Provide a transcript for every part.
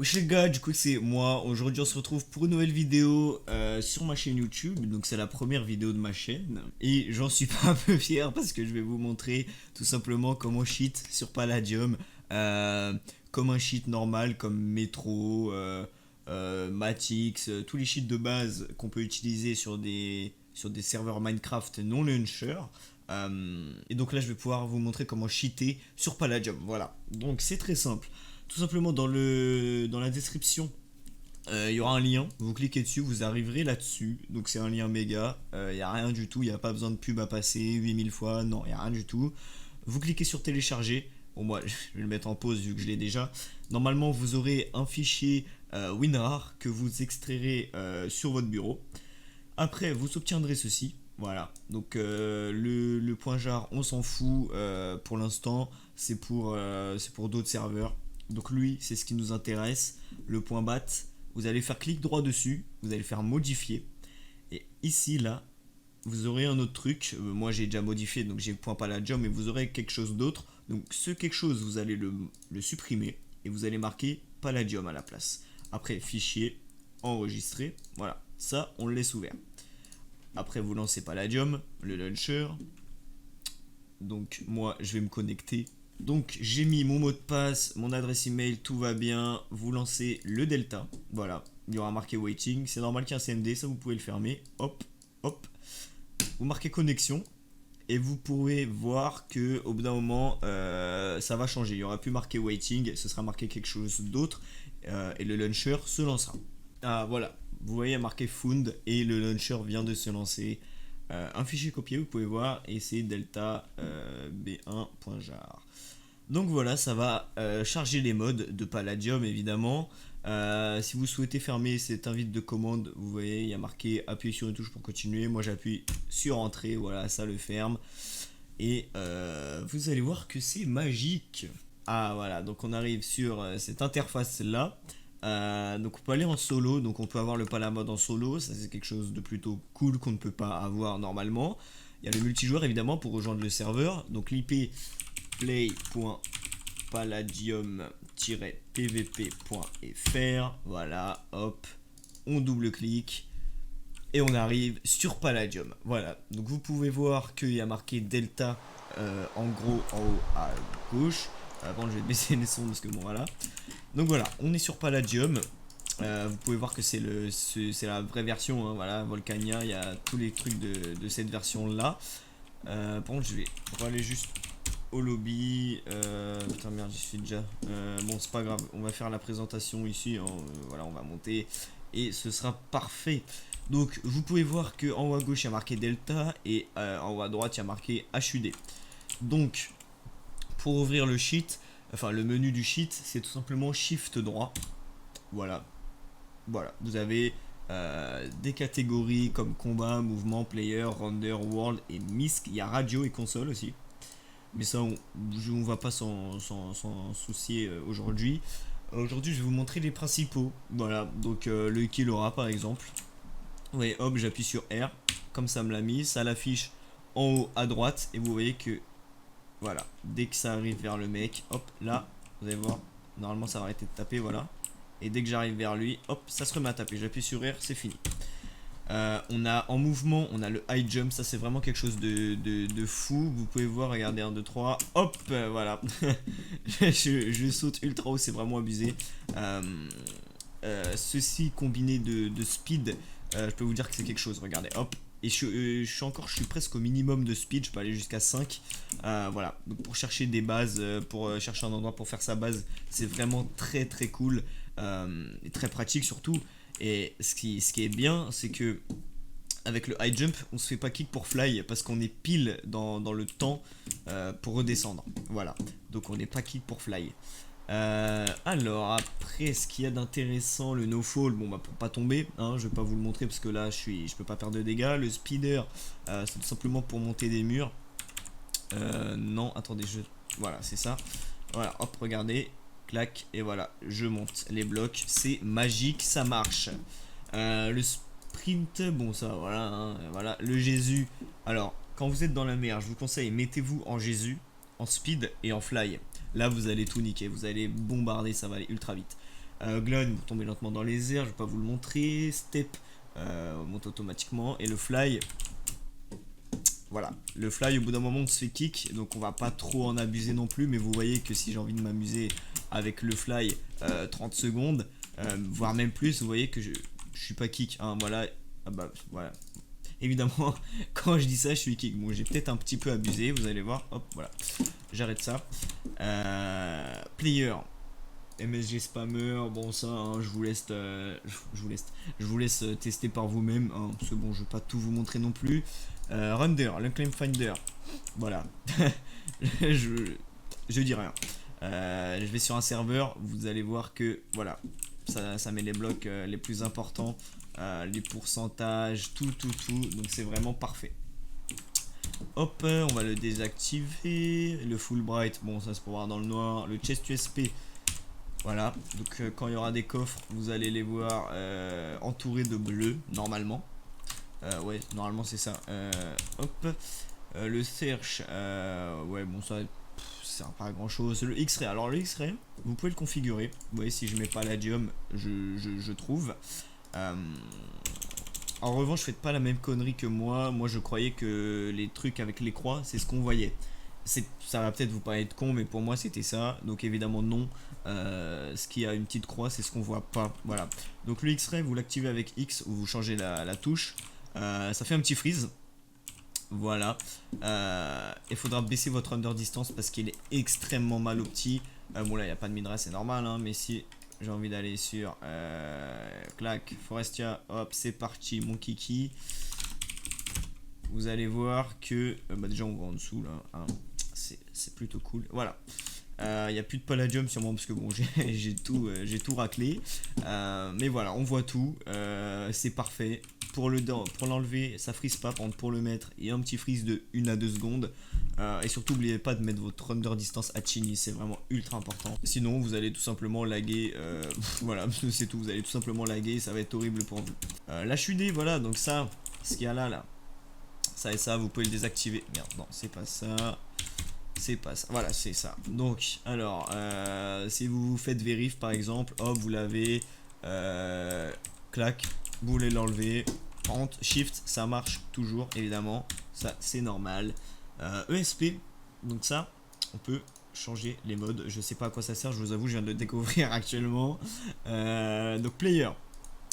Wesh les gars, du coup c'est moi. Aujourd'hui on se retrouve pour une nouvelle vidéo sur ma chaîne YouTube. Donc c'est la première vidéo de ma chaîne. Et j'en suis pas un peu fier parce que je vais vous montrer tout simplement comment cheat sur Palladium. euh, comme un cheat normal, comme Metro, Matix, tous les cheats de base qu'on peut utiliser sur des serveurs Minecraft non launcher. Et donc là je vais pouvoir vous montrer comment cheater sur Palladium. Voilà, donc c'est très simple. Tout simplement dans la description, il y aura un lien, vous cliquez dessus, vous arriverez là-dessus. Donc c'est un lien méga, il n'y a rien du tout, il n'y a pas besoin de pub à passer 8000 fois, non, il n'y a rien du tout. Vous cliquez sur télécharger, bon moi je vais le mettre en pause vu que je l'ai déjà. Normalement vous aurez un fichier WinRAR que vous extrairez sur votre bureau. Après vous obtiendrez ceci, voilà. Donc le point jar on s'en fout pour l'instant, c'est pour d'autres serveurs. Donc lui, c'est ce qui nous intéresse. Le point bat, vous allez faire clic droit dessus, vous allez faire modifier. Et ici, là, vous aurez un autre truc. Moi, j'ai déjà modifié, donc j'ai point Palladium, mais vous aurez quelque chose d'autre. Donc ce quelque chose, vous allez le supprimer et vous allez marquer Palladium à la place. Après, fichier, enregistrer. Voilà, ça, on le laisse ouvert. Après, vous lancez Palladium, le launcher. Donc moi, je vais me connecter. Donc j'ai mis mon mot de passe, mon adresse email, tout va bien. Vous lancez le Delta, voilà. Il y aura marqué waiting, c'est normal qu'il y ait un CMD, ça vous pouvez le fermer. Hop, hop. Vous marquez connexion et vous pourrez voir que au bout d'un moment, ça va changer. Il y aura plus marqué waiting, ce sera marqué quelque chose d'autre et le launcher se lancera. Ah voilà, vous voyez marqué found et le launcher vient de se lancer. Un fichier copié, vous pouvez voir, et c'est delta b1.jar. Donc voilà, ça va charger les modes de Palladium évidemment. Si vous souhaitez fermer cette invite de commande, vous voyez, il y a marqué appuyer sur une touche pour continuer. Moi j'appuie sur entrée, voilà, ça le ferme. Et vous allez voir que c'est magique. Ah voilà, donc on arrive sur cette interface là. Donc on peut aller en solo, donc on peut avoir le Palamode en solo, ça c'est quelque chose de plutôt cool qu'on ne peut pas avoir normalement. Il y a le multijoueur évidemment pour rejoindre le serveur, donc l'IP play.palladium-pvp.fr, voilà, hop, on double-clique et on arrive sur Palladium. Voilà, donc vous pouvez voir qu'il y a marqué Delta en gros en haut à gauche. Bon, je vais baisser les sons parce que bon voilà. Donc voilà, on est sur Palladium. Vous pouvez voir que c'est la vraie version, hein, voilà, Volcania, il y a tous les trucs de cette version là. Par contre, on va aller juste au lobby. Putain, merde, j'y suis déjà. Bon, c'est pas grave, on va faire la présentation ici. Hein, voilà, on va monter et ce sera parfait. Donc, vous pouvez voir que en haut à gauche il y a marqué Delta et en haut à droite il y a marqué HUD. Donc, pour ouvrir le sheet, enfin le menu du sheet, c'est tout simplement Shift droit. Voilà. Voilà. Vous avez des catégories comme combat, mouvement, player, render, world et misc. Il y a radio et console aussi. Mais ça, on va pas s'en soucier aujourd'hui. Aujourd'hui, je vais vous montrer les principaux. Voilà. Donc le kill aura par exemple. Oui, hop, j'appuie sur R. Comme ça me l'a mis. Ça l'affiche en haut à droite. Et vous voyez que voilà, dès que ça arrive vers le mec, hop, là, vous allez voir, normalement ça va arrêter de taper, voilà. Et dès que j'arrive vers lui, hop, ça se remet à taper. J'appuie sur R, c'est fini. On a en mouvement, on a le high jump, ça c'est vraiment quelque chose de fou. Vous pouvez voir, regardez, 1, 2, 3, hop, voilà. je saute ultra haut, c'est vraiment abusé. Ceci combiné de speed, je peux vous dire que c'est quelque chose, regardez, hop. Et je suis presque au minimum de speed, je peux aller jusqu'à 5. Voilà, donc pour chercher des bases, pour chercher un endroit pour faire sa base, c'est vraiment très très cool et très pratique surtout. Et ce qui est bien, c'est que avec le high jump, on se fait pas kick pour fly parce qu'on est pile dans le temps pour redescendre. Voilà, donc on n'est pas kick pour fly. Alors après, ce qu'il y a d'intéressant, le no fall, bon bah pour pas tomber, hein, je vais pas vous le montrer parce que là je peux pas faire de dégâts. Le speeder, c'est tout simplement pour monter des murs. Non, attendez, voilà, c'est ça. Voilà, hop, regardez, clac, et voilà, je monte les blocs, c'est magique, ça marche. Le sprint, bon ça, voilà, hein, voilà. Le Jésus, alors quand vous êtes dans la mer, je vous conseille, mettez-vous en Jésus, en speed et en fly. Là, vous allez tout niquer, vous allez bombarder, ça va aller ultra vite. Glide, vous tombez lentement dans les airs, je vais pas vous le montrer. Step, monte automatiquement. Et le fly, voilà. Le fly, au bout d'un moment, on se fait kick, donc on va pas trop en abuser non plus. Mais vous voyez que si j'ai envie de m'amuser avec le fly 30 secondes, voire même plus, vous voyez que je suis pas kick. Hein, voilà. Ah bah, voilà. Évidemment, quand je dis ça, je suis kick. Bon, j'ai peut-être un petit peu abusé, vous allez voir. Hop, voilà. J'arrête ça. Player. MSG spammer, bon ça, hein, je vous laisse tester par vous-même, hein, parce que bon, je vais pas tout vous montrer non plus. Render, l'unclaim finder, voilà. je, je dis rien. Je vais sur un serveur, vous allez voir que voilà, ça met les blocs les plus importants, les pourcentages, tout, donc c'est vraiment parfait. Hop, on va le désactiver. Le full bright, bon ça c'est pour voir dans le noir. Le chest USP, voilà, donc quand il y aura des coffres, vous allez les voir entourés de bleu, normalement. Ouais, normalement c'est ça. Hop, le search, ouais, bon, ça sert pas à grand chose. Le X-ray, alors le X-ray, vous pouvez le configurer. Vous voyez, si je mets palladium, je trouve. En revanche, faites pas la même connerie que moi. Moi, je croyais que les trucs avec les croix, c'est ce qu'on voyait. Ça va peut-être vous paraître con, mais pour moi c'était ça. Donc évidemment non. Ce qui a une petite croix, c'est ce qu'on voit pas. Voilà. Donc le X-ray, vous l'activez avec X ou vous changez la touche. Ça fait un petit freeze. Voilà. Il faudra baisser votre under distance parce qu'il est extrêmement mal opti. Bon là il n'y a pas de midray, c'est normal. Hein, mais si j'ai envie d'aller sur clac, Forestia, hop, c'est parti, mon kiki. Vous allez voir que bah déjà on voit en dessous là. Hein, c'est plutôt cool. Voilà. Il n'y a plus de palladium sûrement parce que bon j'ai tout raclé. Mais voilà, on voit tout. C'est parfait. Pour l'enlever, ça frise pas. Par contre, pour le mettre, il y a un petit freeze de 1 à 2 secondes. Et surtout, n'oubliez pas de mettre votre render distance à Chini, c'est vraiment ultra important. Sinon, vous allez tout simplement laguer. Voilà, c'est tout. Vous allez tout simplement laguer, ça va être horrible pour vous. L'HUD, voilà, donc ça, ce qu'il y a là, ça et ça, vous pouvez le désactiver. Merde, non, c'est pas ça. C'est pas ça, voilà, c'est ça. Donc, alors, si vous faites vérif par exemple, hop, vous l'avez, clac, vous voulez l'enlever, Alt, Shift, ça marche toujours, évidemment, ça c'est normal. ESP, donc ça, on peut changer les modes, je sais pas à quoi ça sert, je vous avoue, je viens de le découvrir actuellement. Donc, Player.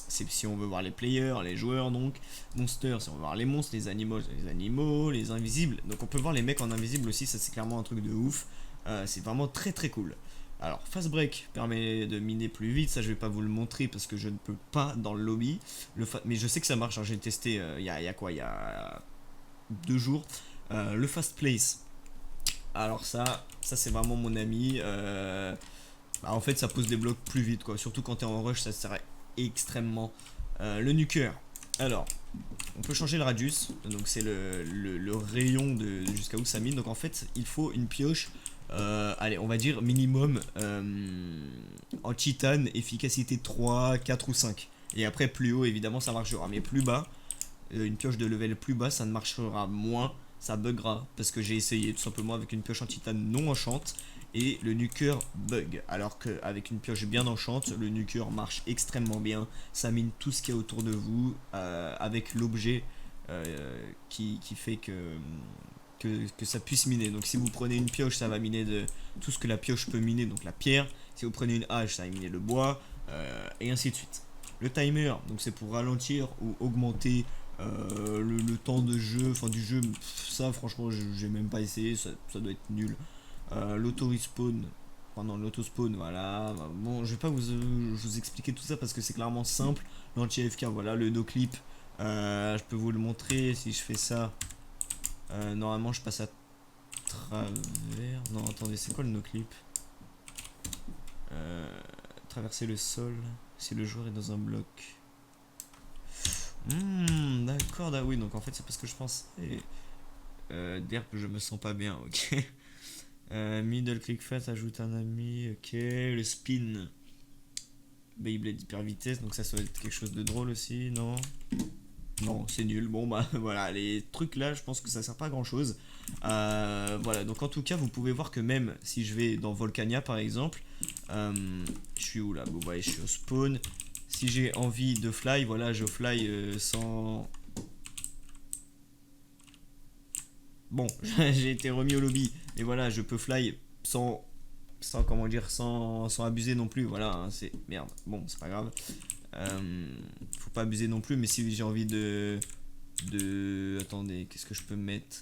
C'est si on veut voir les players, les joueurs donc. Monster, si on veut voir les monstres, les animaux, les invisibles. Donc on peut voir les mecs en invisible aussi, ça c'est clairement un truc de ouf. C'est vraiment très cool. Alors Fast Break permet de miner plus vite, ça je vais pas vous le montrer parce que je ne peux pas dans le lobby. Mais je sais que ça marche, hein, j'ai testé il y a 2 jours. Le Fast Place. Alors ça c'est vraiment mon ami. Bah, en fait ça pose des blocs plus vite quoi, surtout quand tu es en rush ça serait extrêmement. Le nuker, alors on peut changer le radius, donc c'est le rayon de jusqu'à où ça mine. Donc en fait il faut une pioche, allez on va dire minimum en titane, efficacité 3, 4 ou 5. Et après plus haut évidemment ça marchera, mais plus bas, une pioche de level plus bas ça ne marchera moins, ça buggera parce que j'ai essayé tout simplement avec une pioche en titane non enchante et le nuker bug, alors qu'avec une pioche bien enchante, le nuker marche extrêmement bien, ça mine tout ce qu'il y a autour de vous avec l'objet qui fait que ça puisse miner. Donc si vous prenez une pioche, ça va miner de tout ce que la pioche peut miner, donc la pierre. Si vous prenez une hache, ça va miner le bois, et ainsi de suite. Le timer, donc c'est pour ralentir ou augmenter le temps de jeu, enfin du jeu. Ça franchement j'ai même pas essayé, ça doit être nul. L'auto-respawn, pendant l'auto-spawn, voilà. Bon, je vais pas vous expliquer tout ça parce que c'est clairement simple. L'anti-AFK, voilà, le no-clip, je peux vous le montrer si je fais ça. Normalement, je passe à travers. Non, attendez, c'est quoi le no-clip? Traverser le sol si le joueur est dans un bloc. D'accord, oui, donc en fait, c'est parce que je pense. Derp, je me sens pas bien, ok. Middle click fast, ajoute un ami, ok. Le spin, Beyblade hyper vitesse, donc ça doit être quelque chose de drôle aussi, non? Non, c'est nul. Bon, bah voilà, les trucs là, je pense que ça sert pas à grand chose. Voilà, donc en tout cas, vous pouvez voir que même si je vais dans Volcania par exemple, je suis où là? Bon, bah, je suis au spawn. Si j'ai envie de fly, voilà, je fly sans. Bon, j'ai été remis au lobby, mais voilà, je peux fly sans comment dire, sans abuser non plus. Voilà, hein, c'est merde. Bon, c'est pas grave. Faut pas abuser non plus, mais si j'ai envie attendez, qu'est-ce que je peux mettre?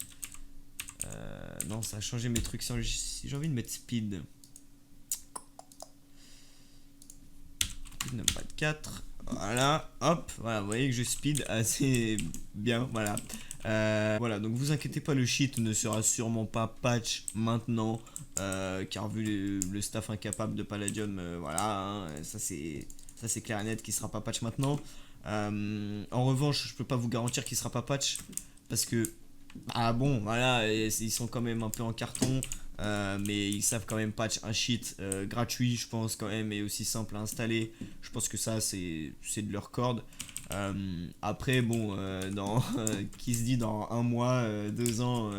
Non, ça a changé mes trucs. Si j'ai envie de mettre speed, speed number 4. Voilà, hop, voilà, vous voyez que je speed assez bien, voilà. Voilà, donc vous inquiétez pas, le cheat ne sera sûrement pas patch maintenant, car vu le staff incapable de Palladium, voilà, hein, ça c'est clair et net qu'il sera pas patch maintenant. En revanche, je peux pas vous garantir qu'il sera pas patch, parce que, ah bon, voilà, ils sont quand même un peu en carton. Mais ils savent quand même patch un cheat gratuit, je pense quand même, et aussi simple à installer. Je pense que ça c'est de leur corde. Après bon, qui se dit dans un mois, 2 ans,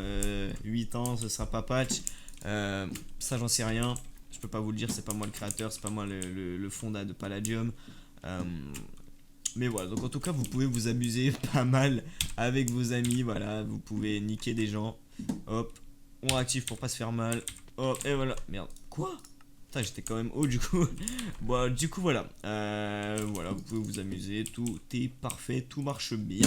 8 ans, ce sera pas patch. Ça j'en sais rien. Je peux pas vous le dire, c'est pas moi le créateur, c'est pas moi le fondat de Palladium. Mais voilà, donc en tout cas vous pouvez vous amuser pas mal avec vos amis, voilà, vous pouvez niquer des gens. Hop, on active pour pas se faire mal. Hop, et voilà. Merde. Quoi? Putain, j'étais quand même haut du coup. Bon, du coup, voilà. Voilà, vous pouvez vous amuser. Tout est parfait, tout marche bien.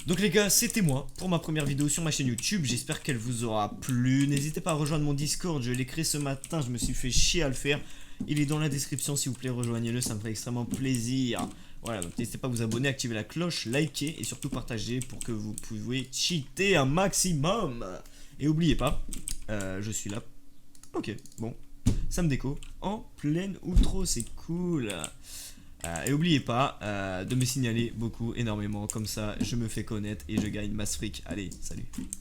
Donc les gars, c'était moi pour ma première vidéo sur ma chaîne YouTube. J'espère qu'elle vous aura plu. N'hésitez pas à rejoindre mon Discord. Je l'ai créé ce matin. Je me suis fait chier à le faire. Il est dans la description, s'il vous plaît, rejoignez-le. Ça me ferait extrêmement plaisir. Voilà, donc n'hésitez pas à vous abonner, activer la cloche, liker et surtout partager pour que vous puissiez cheater un maximum. Et oubliez pas, je suis là. Ok, bon, ça me déco en pleine outro, c'est cool. Et oubliez pas de me signaler beaucoup, énormément, comme ça je me fais connaître et je gagne masse fric. Allez, salut.